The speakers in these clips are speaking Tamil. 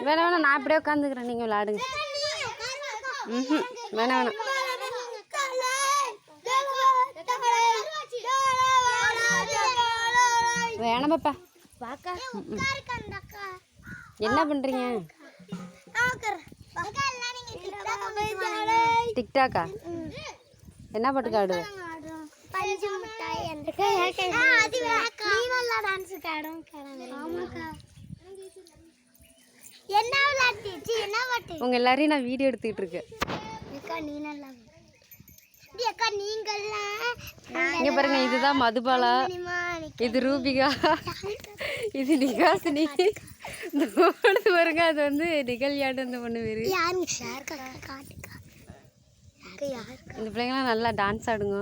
வேணா வேணா நான் அப்படியே உட்காந்துக்கிறேன், நீங்கள் விளையாடுங்க. வேணா வேணாம் வேணாம் பாப்பா. என்ன பண்றீங்க? டிக்டாக்கா? என்ன பாட்டுக்கு ஆடுவ? உங்க எல்லாரையும் நான் வீடியோ எடுத்துக்கிட்டு இருக்கேன். இங்க பாருங்க, இதுதான் மதுபாலா, இது ரூபிகா, இது நிகாசினி. பாருங்க, அது வந்து நிகழ்யாடு அந்த பொண்ணு பேரு. இந்த பிள்ளைங்களாம் நல்லா டான்ஸ் ஆடுங்க.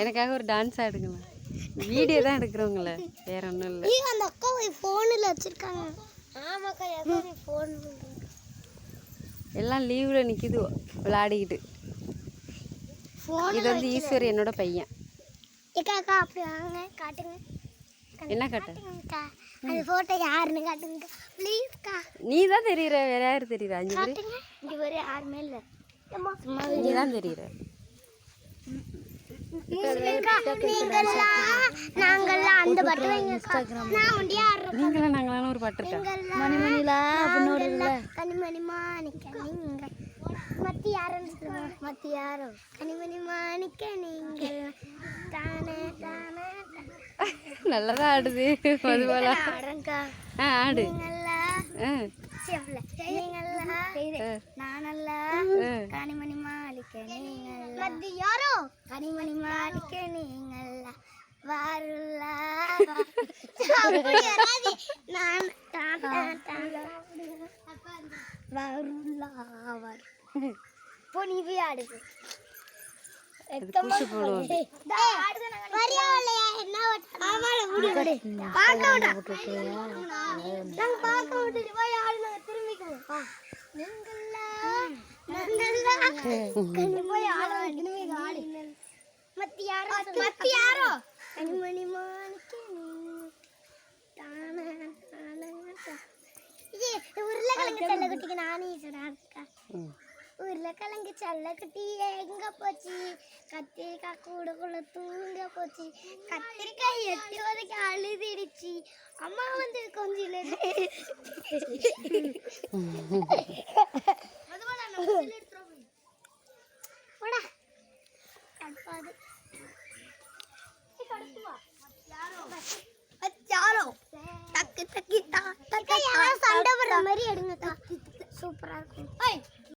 எனக்காக ஒரு டான்ஸ் ஆடுங்களா? வீடியோ தான் எடுக்கிறவங்கள, வேற ஒன்றும் இல்லை. அந்த அக்கா ஃபோனில் வச்சுருக்காங்க. ஆமாக்கா, எதாவது ஃபோன் எல்லாம் லீவில் நிற்கிது விளையாடிக்கிட்டு. இது வந்து ஈஸ்வரி, என்னோட பையன். அக்கா அப்படி வாங்க, காட்டுங்க. என்ன காட்டு? அந்த ஃபோட்டோ யாருன்னு காட்டுங்க ப்ளீஸ்க்கா. நீ தான் தெரியுற, வேற யாரு தெரியுற? அஞ்சு பேர் இங்கே வேறு யாருமே இல்லை, நீ தான் தெரியுற. நாங்கள்லாம் அந்த பட்டு நீங்களாம் நாங்களாம் ஒரு பட்டு இருக்கா? மணிமணிலா கனிமணி மாணிக்க நீங்க மத்தி யாருன்னு மத்தி யாரோ கனிமணி மாணிக்க நீங்கள் தானே தானே. நல்லதான் ஆடுது மதுபாலா. ஆடு. நானல்ல கனிமணி மாளிக்க நீங்கள் யாரோ கனிமணி மாளிக்க நீங்கள் வாருல்ல நீ ஆடுது. உருளைக்கிழங்கு செல்லக்குட்டிக்கு நானே உருளைக்கிழங்கு செல்லக்குட்டி எங்க போச்சு? கத்திரிக்காய் கூடக்குள்ள தூங்க போச்சு. கத்திரிக்காய் எட்டி வரைக்கும் அழுதிடுச்சு. அம்மா வந்து கொஞ்சம் சண்டை போடுற மாதிரி எடுங்கக்கா, சூப்பரா இருக்கும்.